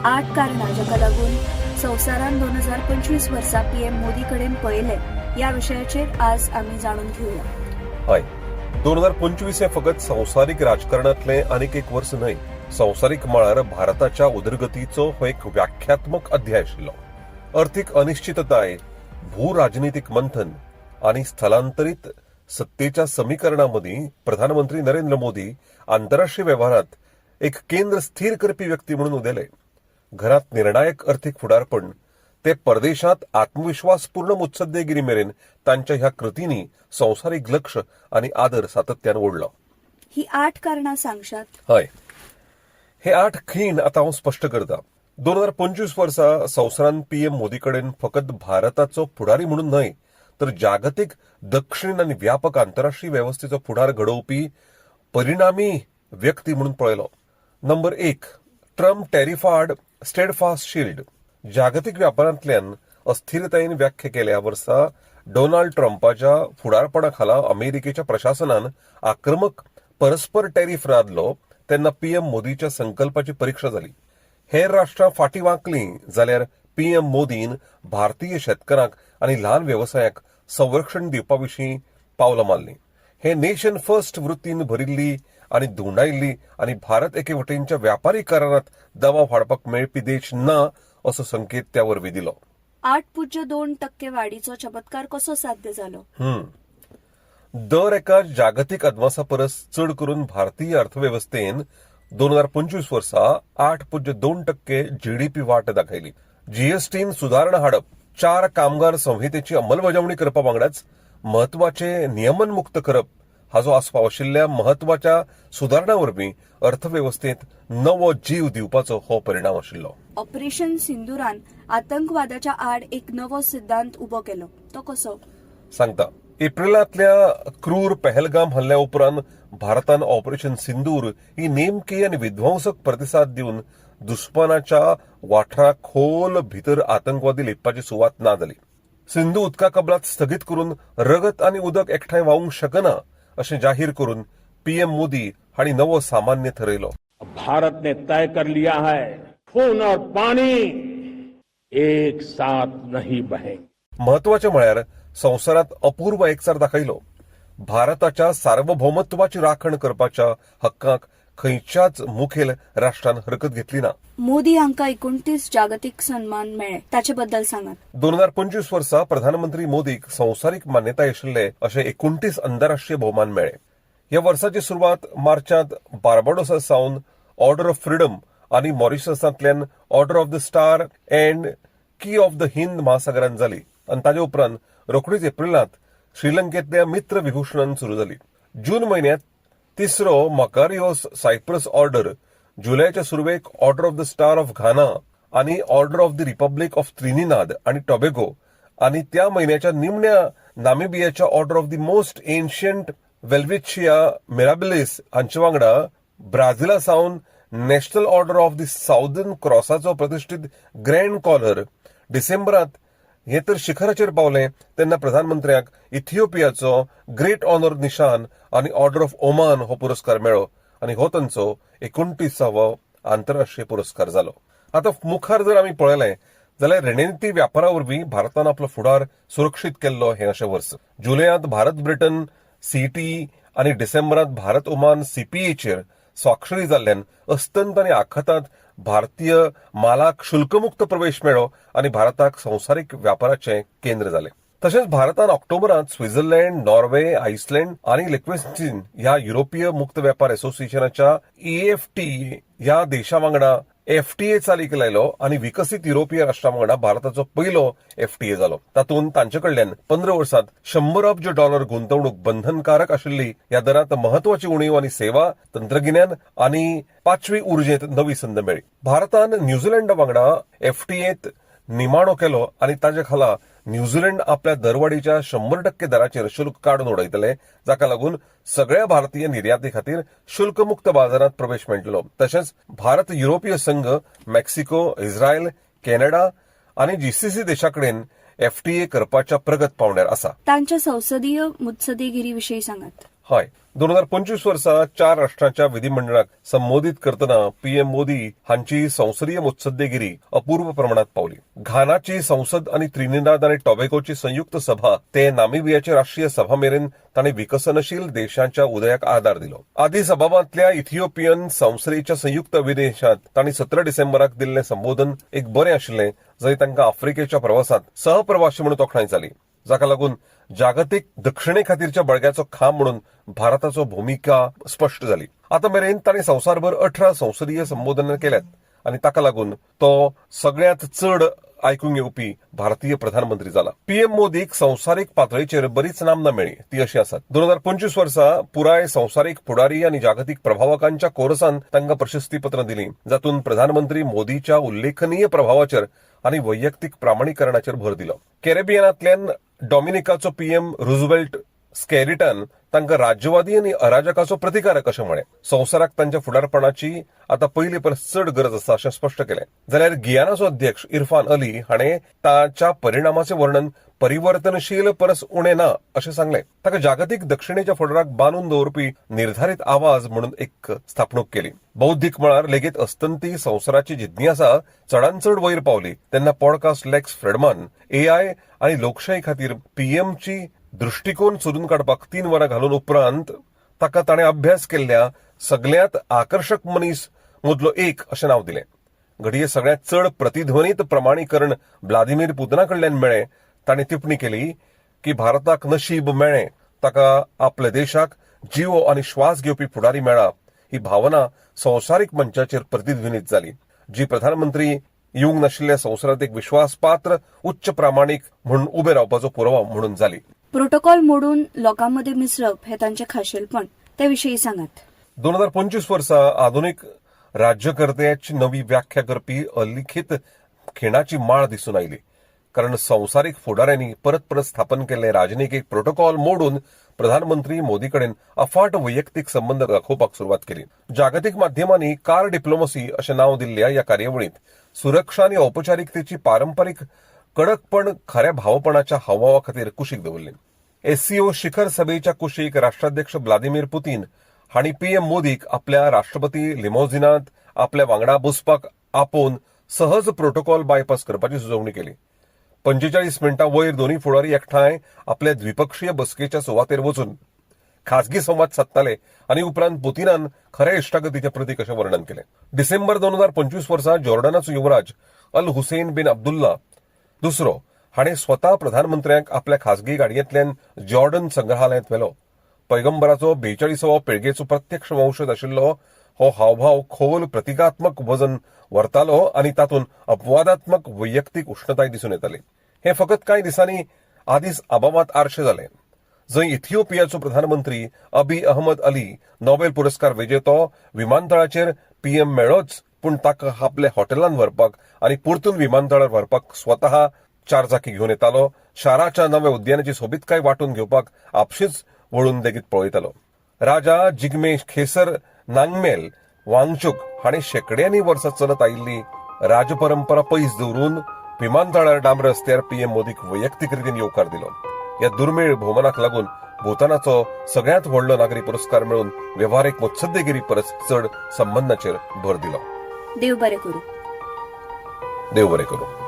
8 कारणां जाका लागून संवसारान 2025 वर्सा पीएम मोदी कडेन पळयले या विशयाचेर आज आमी जाणून घेवया. हय, 2025 हे फकत संवसारीक राजकारणातले आनीक एक वर्स न्हय. संवसारीक मळार भारताच्या उदरगतीचो हो एक व्याख्यात्मक अध्याय आशिल्लो. अर्थीक अनिश्चितताय, भूराजनीतीक मंथन आनी स्थलांतरीत सत्तेच्या समीकरणामदीं प्रधानमंत्री नरेंद्र मोदी आंतरराष्ट्रीय वेव्हारांत एक केंद्र स्थिर करपी व्यक्ती म्हणून उदेले. घरांत निर्णायक अर्थीक फुडारपण ते परदेशांत आत्मविश्वासपूर्ण मुत्सद्देगिरी मेरेन तांच्या ह्या कृतींनी संवसारीक लक्ष आनी आदर सातत्यान ओडलो. ही 8 कारणां सांगशात? हय, हे 8 खीण आतां हांव स्पश्ट करतां. 2025 वर्सा संवसारान पीएम मोदी कडेन फकत भारताचो फुडारी म्हणून न्हय, तर जागतीक दक्षिण आनी व्यापक आंतरराष्ट्रीय वेवस्थेचो फुडार घडोवपी परिणामी व्यक्ती म्हणून पळयलो. नंबर 1, ट्रम्प टॅरिफाड स्टेडफास्ट शील्ड. जागतीक व्यापारांतल्यान अस्थिरतायेन व्याख्या केल्या वर्सा डोनाल्ड ट्रम्पाच्या फुडारपणा खाला अमेरिकेच्या प्रशासनान आक्रमक परस्पर टॅरिफ लादलो तेन्ना पीएम मोदीच्या संकल्पाची परीक्षा जाली. हेर राष्ट्रां फाटीं वांकलीं जाल्यार पीएम मोदीन भारतीय शेतकारांक आनी ल्हान वेवसायांक संरक्षण दिवपाविशीं पावलां मारलीं. हे नेशन फर्स्ट वृत्तीन भरिल्ली आनी धुंडायिल्ली आनी भारत एके वटेनच्या व्यापारी करारांत दबाव हाडपाक मेळपी देश ना असो संकेत त्या वरवीं दिलो. 8.2% वाडीचो चमत्कार कसो साध्य जालो? दर एका जागतीक अदमासा परस चड करून भारतीय अर्थवेवस्थेन 2025 वर्सा 8.2% जीडीपी वाट दाखयली. जीएसटीन सुदारणा हाडप, 4 कामगार संहितेची अंमलबजावणी करपा वांगडाच म्हत्वाचे नियमन मुक्त करप हाचो आस्पाव आशिल्ल्या म्हत्वाच्या सुदारणा वरवीं अर्थवेवस्थेत नवो जीव दिवपाचो हो परिणाम आशिल्लो. ऑपरेशन सिंदुरान आतंकवादाच्या आड एक नवो सिद्धांत उबो केलो, तो कसो? सांगता. एप्रिलांतल्या क्रूर पहलगाम हल्ल्या उपरांत भारतान ऑपरेशन सिंदूर ही नेमकी आनी विध्वंसक प्रतिसाद दिवन दुस्मानाच्या वाठाराक खोल भितर आतंकवादी लेपपाची सुवात ना जाली. सिंधू उदका कबलात स्थगीत करून रगत आनी उदक एकठांय वावूंक शकना अशें जाहीर करून पीएम मोदी हांणी नवो सामान्य थारायलो. भारत ने तय कर लिया है, खून और पानी एक साथ नहीं बहेंगे. महत्वाचे म्हळ्यार संवसारात अपूर्व एकचार दाखयलो. भारताच्या सार्वभौमत्वाची राखण करपाच्या हक्काक खंयच्याच मुखेल राष्ट्रान हरकत घेतली ना. मोदी हांका 29 जागतीक सन्मान मेळ्ळे, ताचे बद्दल सांगात. 2025 वर्सा प्रधानमंत्री मोदीक संवसारीक मान्यताय आशिल्ले अशे 29 आंतरराष्ट्रीय भोवमान मेळ्ळे. ह्या वर्साची सुरवात मार्चांत बार्बाडोसा सावन ऑर्डर ऑफ फ्रीडम आनी मॉरिशसांतल्यान order of the star and key of the Hind महासागरान जाली आनी ताजे उपरांत रोखडीच एप्रिलांत श्रीलंकेंतल्या मित्र विभूषणान सुरू जाली. जून म्हयन्यांत तिसरो मकारियोस सायप्रस ऑर्डर, जुलयाच्या सुरवेक order of the star of Ghana आनी order of the republic of Trinidad आनी टॉबॅगो आनी त्या म्हयन्याच्या निमण्या नामिबियाच्या order of the most ancient Welwitschia mirabilis हांचे वांगडा ब्राझीला सावन national order of the southern क्रॉसाचो प्रतिश्ठीत ग्रँड कॉलर डिसेंबरांत हे तर शिखराचेर पावले तेन्ना प्रधानमंत्र्याक इथिओपियाचो ग्रेट ऑनर निशान आनी ऑर्डर ऑफ ओमान हो पुरस्कार मेळ्ळो आनी हो तांचो 29वो आंतरराष्ट्रीय पुरस्कार जालो. आतां मुखार जर आमी पळयलें जाल्यार रणनीती व्यापारा वरवीं भारतान आपलो फुडार सुरक्षीत केल्लो हें अशें वर्स. जुलयांत भारत ब्रिटन सीटी आनी डिसेंबरांत भारत ओमान सीपीएचेर स्वाक्षरी जाल्ल्यान अस्तंत आनी आखातांत भारतीय मालाक शुल्कमुक्त प्रवेश मेळ्ळो आनी भारताक संवसारीक व्यापाराचें केंद्र जालें. तशेंच भारतान ऑक्टोबरांत स्वित्झर्लंड, नॉर्वे, आयसलँड आनी लिक्वेन्स्टीन ह्या युरोपीय मुक्त वेपार असोसिएशनाच्या EFTA ह्या देशां वांगडा FTA चालीक लायलो आनी विकसीत युरोपीय राष्ट्रां वांगडा भारताचो पयलो FTA जालो. तातूंत तांचे कडल्यान 15 वर्सांत $100 अब्ज गुंतवणूक बंधनकारक आशिल्ली ह्या दरांत महत्वाची उणीव आनी सेवा, तंत्रगिन्यान आनी पांचवी उर्जेंत नवी संद मेळ्ळी. भारतान न्यूझीलंडा वांगडा FTAत निमाणो केलो आनी ताचे खाला न्यूझीलंड आपल्या दरवाडीच्या 100% दराचेर शुल्क काडून उडयतले, जाका लागून सगळ्या भारतीय निर्याती खातीर शुल्कमुक्त बाजारात प्रवेश मेळटलो. तशेंच भारत युरोपीय संघ, मेक्सिको, इस्रायल, कॅनडा आनी GCC देशांकडेन FTA करपाच्या प्रगत पावंड्यार आसा. तांच्या संसदीय मुत्सद्देगिरी विशीं सांगात. हय 2025 वर्सा 4 राष्ट्रांच्या विधिमंडळाक संबोधित करतना पीएम मोदी हांची संसदीय मुत्सद्देगिरी अपूर्व प्रमाणात पावली. घानाची संसद आणि त्रिनिदाद आणि टोबॅगोची संयुक्त सभा ते नामिबियाची राष्ट्रीय सभा मेरेन तांणी विकसनशील देशांच्या उदयाक आदार दिलो. आदीस अबाबांतल्या इथिओपियन संसदेच्या संयुक्त अधिवेशनात तांणी 17 डिसेंबराक दिल्लें संबोधन एक बरें आशिल्लें, जंय तांकां आफ्रिकेच्या प्रवासांत सहप्रवासी म्हणून तोखणाय जाली, जाका लागून जागतीक दक्षिणे खातीरच्या बळग्याचो खांब म्हणून भारताचो भूमिका स्पश्ट जाली. आता मेरेन तांणी संवसारभर 18 संसदीय संबोधनां केल्यात आणि ताका लागून तो सगळ्यांत चड आयकूंक येवपी भारतीय प्रधानमंत्री जाला. पीएम मोदीक संवसारीक पातळीचेर बरीच नामना मेळ्ळी, ती अशी आसात. 2025 वर्सा पुराय संवसारीक फुडारी आनी जागतीक प्रभावकांच्या कोरसान तांकां प्रशस्तीपत्रां दिलीं, जातूंत प्रधानमंत्री मोदीच्या उल्लेखनीय प्रभावाचेर आनी वैयक्तीक प्रामाणीकरणाचेर भर दिलो. कॅरेबियनांतल्यान डॉमिनिकाचो पीएम रुझवेल्ट स्कॅरिटान तांकां राज्यवादी आनी अराजकाचो प्रतिकारक अशें म्हळें. संवसाराक तांच्या फुडारपणाची आतां पयलीं परस चड गरज आसा अशें स्पश्ट केलें. जाल्यार गियानाचो अध्यक्ष इरफान अली हाणें ताच्या परिणामाचें वर्णन परिवर्तनशील परस उणें ना अशें सांगलें. ताका जागतीक दक्षिणेच्या फुडाराक बांदून दवरपी निर्धारीत आवाज म्हणून एक स्थापणूक केली. बौद्धीक मळार लेगीत अस्तंती संवसाराची जिज्ञासा चडांत चड वयर पावली तेन्ना पॉडकास्ट लेक्स फ्रेडमॅन एआय आनी लोकशाही खातीर पीएमची दृष्टिकोन सोदून काडपाक 3 वरां घालून उपरांत ताका ताणें अभ्यास केल्ल्या सगळ्यांत आकर्शक मनीस मदलो एक अशें नांव दिलें. घडये सगळ्यांत चड प्रतिध्वनीत प्रमाणीकरण व्लादिमीर पुतिना कडल्यान मेळ्ळें. ताणें टिप्पणी केली की भारताक नशीब मेळ्ळें, ताका आपल्या देशाक जीव आनी श्वास घेवपी फुडारी मेळ्ळा. ही भावना संवसारीक मंचाचेर प्रतिध्वनीत जाली, जी प्रधानमंत्री येवंक नाशिल्ल्या संवसारांत एक विश्वासपात्र उच्च प्रामाणीक म्हणून उबे रावपाचो पुरावो म्हणून जाली. प्रोटोकॉल मोडून लोकांमध्ये मिसळप हे तांचे खाशेलपण, त्याविषयी सांगात. 2025 वर्सा आधुनीक राज्यकर्त्याची नवी व्याख्या करपी अलिखित खिणाची माळ दिसून आयली. कारण संवसारीक फुडाऱ्यांनी परत परत स्थापन केल्ले राजनितीक प्रोटोकॉल मोडून प्रधानमंत्री मोदी कडेन अफाट वैयक्तीक संबंद दाखोवपाक सुरवात केली. जागतीक माध्यमांनी कार डिप्लोमसी अशें नांव दिल्ल्या ह्या कार्यावळींत सुरक्षा आनी औपचारिकतेची पारंपारीक कडकपण खऱ्या भावपणाच्या हावभावा खातीर कुशीक दवरली. एससीओ शिखर सभेच्या कुशीक राष्ट्राध्यक्ष व्लादिमीर पुतीन हांणी पीएम मोदीक आपल्या राष्ट्रपती लिमोझिनांत आपल्या वांगडा बसपाक आपोवन सहज प्रोटोकॉल बायपास करपाची सुचोवणी केली. 45 मिण्टां वयर दोनूय फुडारी एकठांय आपल्या द्विपक्षीय बसकेच्या सुवातेर वचून खाजगी संवाद सादताले आनी उपरांत पुतिनान खऱ्या इश्टागतीचें प्रतीक अशें वर्णन केलें. डिसेंबर 2025 वर्सा जॉर्डनाचो युवराज अल हुसैन बिन अब्दुल्ला दुसरो हाणें स्वता प्रधानमंत्र्यांक आपल्या खाजगी गाडयेंतल्यान जॉर्डन संग्रहालयांत व्हेलो. पैगंबराचो 42वा पिळगेचो प्रत्यक्ष वंशज आशिल्लो हो हावभाव खोल प्रतिकात्मक वजन व्हरतालो आनी तातूंत अपवादात्मक वैयक्तीक उश्णताय दिसून येताली. हें फकत कांय दिसांनी आदीस अबाबांत आरशें जालें, जंय इथिओपियाचो प्रधानमंत्री अबी अहमद अली नोबेल पुरस्कार विजेतो विमानतळाचेर पीएम मेळ्ळोच, पूण ताका आपल्या हॉटेलांत व्हरपाक आनी परतून विमानतळार व्हरपाक स्वता चारचाकी घेवन येतालो. शाराच्या नव्या उद्यानाची सोबीतकाय वांटून घेवपाक आपशींच वळून लेगीत पळयतालो. राजा जिग्मे खेसर नांगमेल वांगचूक हाणें शेकड्यांनी वर्सां चलत आयिल्ली राजपरंपरा पयस दवरून विमानतळार डांब रस्त्यार पीएम मोदीक वैयक्तीक रितीन येवकार दिलो. ह्या दुर्मिळ भोवमानाक लागून भूतानाचो सगळ्यांत व्हडलो नागरी पुरस्कार मेळून वेव्हारीक मुत्सद्देगिरी परस चड संबंदांचेर भर दिलो. देव बरें करूं. देव बरें करूं.